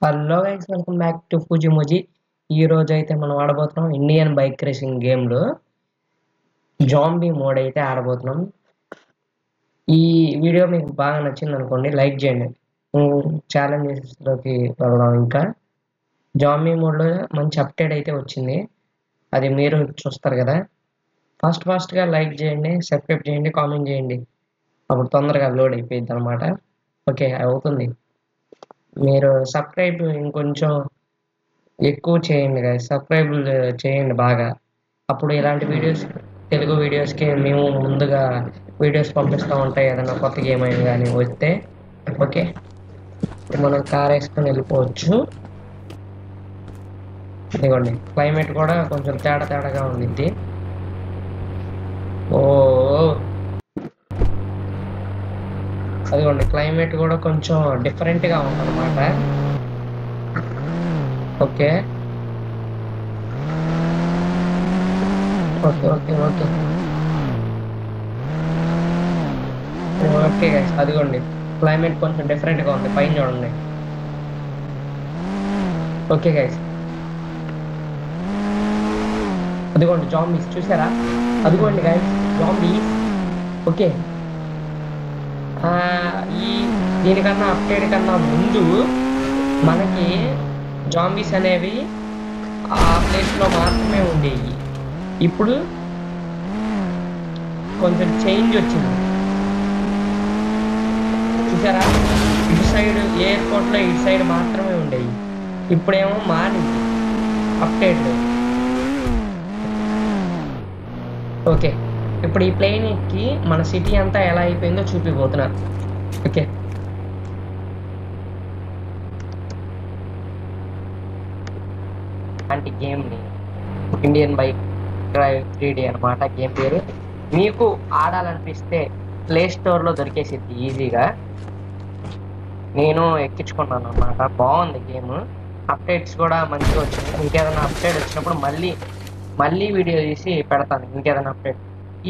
Hello guys, welcome back to Fujimoji. ఈ రోజు అయితే మనం ఆడబోతున్నాం ఇండియన్ బైక్ రేసింగ్ గేమ్లో జాంబీ మోడ్ అయితే ఆడబోతున్నాం. ఈ వీడియో మీకు బాగా నచ్చింది అనుకోండి, లైక్ చేయండి. ఛాలెంజెస్లోకి వెళ్దాం. ఇంకా జాంబీ మోడ్లో మంచి అప్డేట్ అయితే వచ్చింది, అది మీరు చూస్తారు కదా. ఫాస్ట్గా లైక్ చేయండి, సబ్స్క్రైబ్ చేయండి, కామెంట్ చేయండి, అప్పుడు తొందరగా లోడ్ అయిపోయింది అనమాట. ఓకే, అవుతుంది. మీరు సబ్స్క్రైబ్ ఇంకొంచెం ఎక్కువ చేయండి గైస్, సబ్స్క్రైబ్ చేయండి బాగా. అప్పుడు ఇలాంటి వీడియోస్, తెలుగు వీడియోస్కి మేము ముందుగా వీడియోస్ పంపిస్తూ ఉంటాయి, ఏదైనా కొత్త గేమ్ అయినా కానీ వస్తే. ఓకే, మనం కార్ వేసుకొని వెళ్ళిపోవచ్చు. ఇదిగోండి, క్లైమేట్ కూడా కొంచెం తేడాగా ఉండిద్ది. ఓ అదిగోండి, క్లైమేట్ కూడా కొంచెం డిఫరెంట్గా ఉందన్నమాట. Okay okay okay okay okay guys, అదిగోండి క్లైమేట్ కొంచెం డిఫరెంట్గా ఉంది, పైన చూడండి. ఓకే గైస్, అదిగోండి జాంబీస్ చూసారా, అదిగోండి గైస్ జాంబీస్. ఓకే, ఈ దీనికన్నా అప్డేట్ కన్నా ముందు మనకి జాంబీస్ అనేవి ఆ ప్లేస్లో మాత్రమే ఉండేవి. ఇప్పుడు కొంచెం చేంజ్ వచ్చింది చూసారా, ఇటు సైడ్ ఎయిర్పోర్ట్లో ఇటు సైడ్ మాత్రమే ఉండేవి, ఇప్పుడేమో మారింది అప్డేట్. ఓకే, ఇప్పుడు ఈ ప్లేన్ ఎక్కి మన సిటీ అంతా ఎలా అయిపోయిందో చూపిపోతున్నా. ఓకే, అంటే గేమ్ని ఇండియన్ బైక్ డ్రైవ్ 3D అనమాట గేమ్ పేరు. మీకు ఆడాలనిపిస్తే ప్లే స్టోర్లో దొరికేసిద్ది ఈజీగా. నేను ఎక్కించుకున్నాను అనమాట, బాగుంది గేమ్. అప్డేట్స్ కూడా మంచిగా వచ్చింది. ఇంకేదైనా అప్డేట్ వచ్చినప్పుడు మళ్ళీ వీడియో తీసి పెడతాను. ఇంకేదైనా అప్డేట్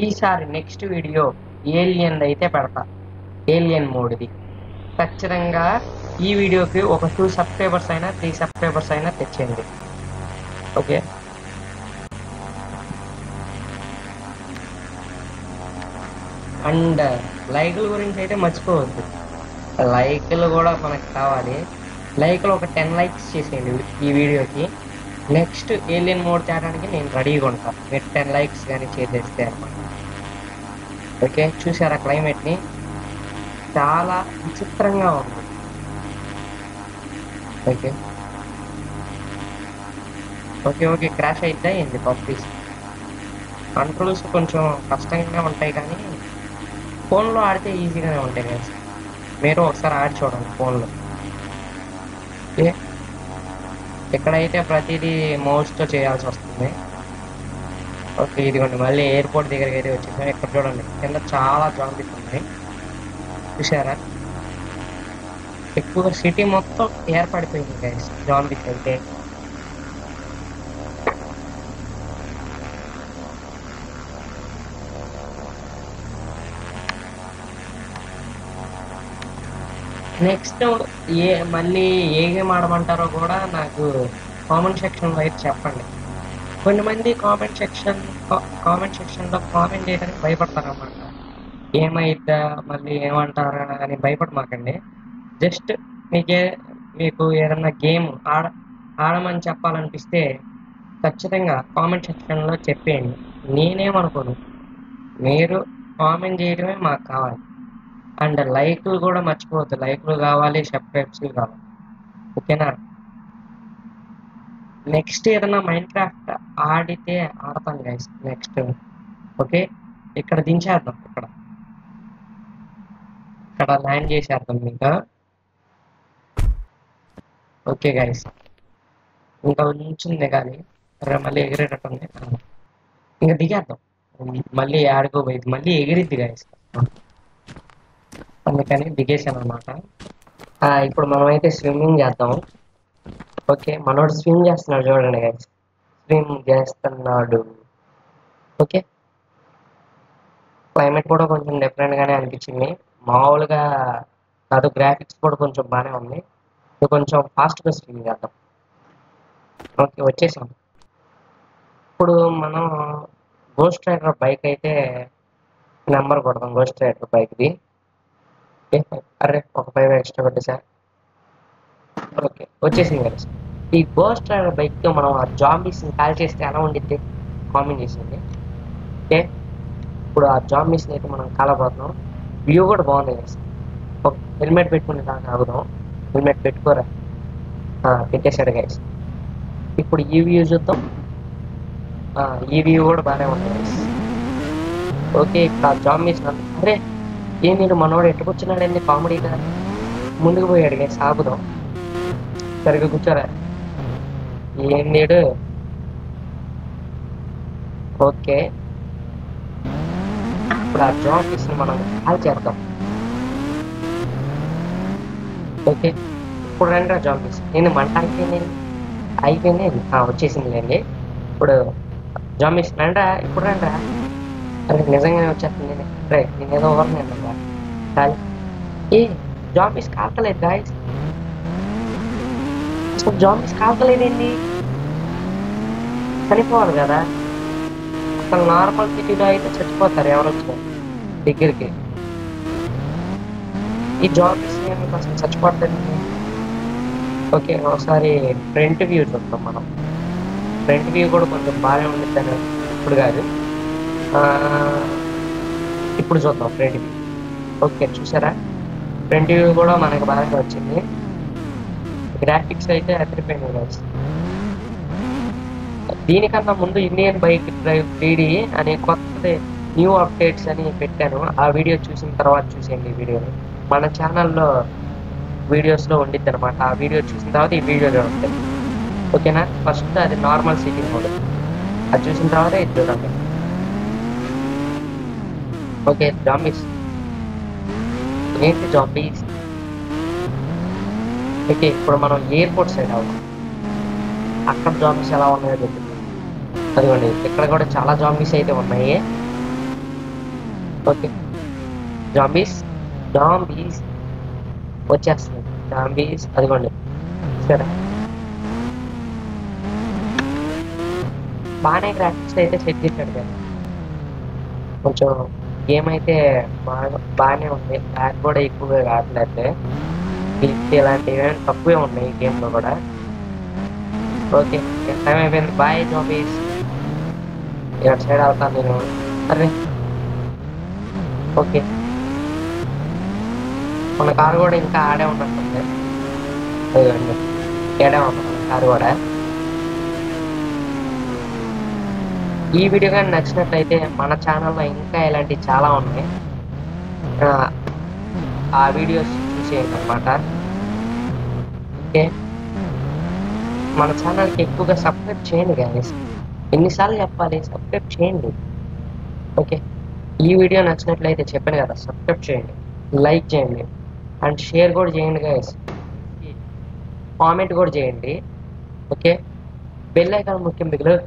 ఈసారి నెక్స్ట్ వీడియో ఏలియన్ అయితే పెడతా, ఏలియన్ మోడ్ది. ఖచ్చితంగా ఈ వీడియోకి ఒక 2 సబ్స్క్రైబర్స్ అయినా 3 సబ్స్క్రైబర్స్ అయినా తెచ్చేయండి. ఓకే, అండ్ లైకుల గురించి అయితే మర్చిపోవద్దు, లైకులు కూడా మనకు కావాలి. లైకులు ఒక 10 లైక్స్ చేసేయండి ఈ వీడియోకి. నెక్స్ట్ ఏలియన్ మోడ్ తేడానికి నేను రెడీగా ఉంటాను, మీరు 10 లైక్స్ కానీ చేసేస్తే అనమాట. ఓకే, చూసారా క్లైమేట్ని, చాలా విచిత్రంగా ఉంది. ఓకే ఓకే ఓకే క్రాష్ అయిద్దా ఏంది పప్పీస్. కంట్రోల్స్ కొంచెం కష్టంగా ఉంటాయి, కానీ ఫోన్లో ఆడితే ఈజీగానే ఉంటాయి కదా. మీరు ఒకసారి ఆడి చూడండి ఫోన్లో. ఓకే, ఇక్కడైతే ప్రతిదీ మౌస్తో చేయాల్సి వస్తుంది. ఓకే, ఇదిగోండి మళ్ళీ ఎయిర్పోర్ట్ దగ్గరికి అయితే వచ్చేసాం. ఇక్కడ చూడండి కింద చాలా జాంబీస్ ఉన్నాయి చూసారా. ఎక్కువ సిటీ మొత్తం ఏర్పడిపోయింది గైస్ జాంబీస్ అయితే. నెక్స్ట్ మళ్ళీ ఏ గేమ్ ఆడమంటారో కూడా నాకు కామెంట్ సెక్షన్లో అయితే చెప్పండి. కొంతమంది కామెంట్ సెక్షన్లో కామెంట్ చేయడానికి భయపడతారన్నమాట. ఏమైద్దా మళ్ళీ ఏమంటారా అని భయపడమాకండి. జస్ట్ మీకే మీకు ఏదన్నా గేమ్ ఆడమని చెప్పాలనిపిస్తే ఖచ్చితంగా కామెంట్ సెక్షన్లో చెప్పేయండి. నేనేమనుకోను, మీరు కామెంట్ చేయడమే మాకు కావాలి. అండ్ లైక్లు కూడా మర్చిపోవద్దు, లైక్లు కావాలి, సబ్స్క్రైబ్స్ కావాలి. ఓకేనా, నెక్స్ట్ ఏదైనా మైండ్ క్రాఫ్ట్ ఆడితే ఆడతాను గైస్ నెక్స్ట్. ఓకే, ఇక్కడ దించేద్దాం, ఇక్కడ ల్యాండ్ చేసేద్దాం ఇంకా. ఓకే గైస్, ఇంకా ఉంచింది కానీ మళ్ళీ ఎగిరేటట్టు ఉంది, ఇంకా దిగేద్దాం. మళ్ళీ ఆడుకోబోయేది మళ్ళీ ఎగిరిద్ది గైస్, అందుకని దిగేసాను అనమాట. ఇప్పుడు మనమైతే స్విమ్మింగ్ చేద్దాం. ఓకే, మనోడు స్విమ్ చేస్తున్నాడు చూడండి గైస్, స్విమ్ చేస్తున్నాడు. ఓకే, క్లైమేట్ కూడా కొంచెం డిఫరెంట్గానే అనిపించింది, మామూలుగా కాదు, గ్రాఫిక్స్ కూడా కొంచెం బాగానే ఉంది. కొంచెం ఫాస్ట్గా స్పీడ్ చేద్దాం. ఓకే, వచ్చేసాం. ఇప్పుడు మనం గోస్ట్ రైడర్ బైక్ అయితే నెంబర్ కొడదాం. గోస్ట్ రైడర్ బైక్ది. అరే, ఒక 5 ఎక్స్ట్రా కొట్టేసా. ఓకే, వచ్చేసింది కదా. ఈ గోస్ట్ రైడర్ బైక్తో మనం ఆ జాంబీస్ని కాల్ చేస్తే ఎలా ఉండిద్ది కామెంట్ చేసింది. ఓకే, ఇప్పుడు ఆ జాంబీస్ని అయితే మనం కాలబోతున్నాం. వ్యూ కూడా బాగుంది కదా. ఒక హెల్మెట్ పెట్టుకుని దాకా ఆగుదాం. హెల్మెట్ పెట్టుకోరా. పెట్టేశాడు గైస్. ఇప్పుడు ఈ వ్యూ చూద్దాం. ఈ వ్యూ కూడా బాగానే ఉంది గైస్. ఓకే, ఇప్పుడు ఆ జాంబీస్ అరే ఏం నేను మనోడు ఎట్టుకొచ్చినాడండి కామెడీగా. ముందుకు పోయాడు గైస్. ఆపుదాం. సరిగ్గా కూర్చోరా. ఏం నేడు. ఓకే, ఇప్పుడు ఆ జాంబీస్ని మనం కాల్ చేద్దాం. ఓకే, ఇప్పుడు రండి ఆ జాంబీస్. నేను మంట అయిపోయింది. వచ్చేసిందిలేండి. ఇప్పుడు జాంబీస్ రండ్రా. ఇప్పుడు రండ్రా. అరే నిజంగానే వచ్చేస్తుంది. నేను ఏదో ఓవర్నేనండి. చాలు. ఏ జాంబీస్ కాల్తలేదు గాయస్. అసలు జాంబీస్ కాల్తలేదేంటి? చనిపోవాలి కదా. అసలు నార్మల్ సిటీలో అయితే చచ్చిపోతారు ఎవరు వచ్చినా దగ్గరికి. ఈ జాంబీస్ ఏమి అసలు చచ్చిపోతుంది. ఓకే, ఒకసారి ఫ్రంట్ వ్యూ చూద్దాం మనం. ఫ్రంట్ వ్యూ కూడా కొంచెం బాగానే ఉండిద్దని ఇప్పుడు కాదు, ఇప్పుడు చూద్దాం ఫ్రంట్ వ్యూ. ఓకే, చూసారా? ఫ్రంట్ వ్యూ కూడా మనకు బాగా వచ్చింది. గ్రాఫిక్స్ అయితే అదిరిపోయినాయి గాయ్స్. దీనికన్నా ముందు ఇండియన్ బైక్ డ్రైవ్ 3D అనే కొత్తది న్యూ అప్డేట్స్ అని పెట్టాను. ఆ వీడియో చూసిన తర్వాత చూసేయండి ఈ వీడియోని. మన ఛానల్లో వీడియోస్లో ఉండిద్ది అనమాట. ఆ వీడియో చూసిన తర్వాత ఈ వీడియోలో ఉంటుంది. ఓకేనా? ఫస్ట్ అది నార్మల్ సిటీ మోడ్, అది చూసిన తర్వాత ఇది చూడండి. ఓకే, జాంబీస్ ఏంటి జాంబీస్? ఓకే, ఇప్పుడు మనం ఎయిర్పోర్ట్ సైడ్ అవుతాం. అక్కడ జాంబీస్ ఎలా ఉన్నాయో చెప్తుంది. అదిగోండి, ఇక్కడ కూడా చాలా జాంబీస్ అయితే ఉన్నాయి. ఓకే, జాంబీస్ వచ్చేస్తున్నాయి. జాంబీస్ అదిగోండి. సరే, బాగానే గ్రాఫిక్స్ అయితే సెట్ చేశాడు కదా. కొంచెం గేమ్ అయితే బాగానే ఉంది. బ్యాక్ కూడా ఎక్కువగా కావట్లేదు. ఇలాంటివి తక్కువే ఉన్నాయి ఈ గేమ్లో కూడా. ఓకే, టైం అయిపోయింది. Bye zombies. ఇక్కడ సైడ్ అవుతాను నేను. అరే ఓకే, మన కారు కూడా ఇంకా ఆడే ఉన్నట్టుంది. అదిగోండి, ఏడే ఉంది మన కారు కూడా. ఈ వీడియో కానీ నచ్చినట్లయితే మన ఛానల్లో ఇంకా ఇలాంటివి చాలా ఉన్నాయి. ఆ వీడియోస్ చూసేయండి అనమాట. ఓకే, మన ఛానల్కి ఎక్కువగా సబ్స్క్రైబ్ చేయండి గాయస్. ఎన్నిసార్లు చెప్పాలి? సబ్స్క్రైబ్ చేయండి. ఓకే, ఈ వీడియో నచ్చినట్లయితే చెప్పాను కదా, సబ్స్క్రైబ్ చేయండి, లైక్ చేయండి అండ్ షేర్ కూడా చేయండి గాయస్. కామెంట్ కూడా చేయండి. ఓకే, బెల్ ఐకాన్ ముఖ్యం మిగిలిన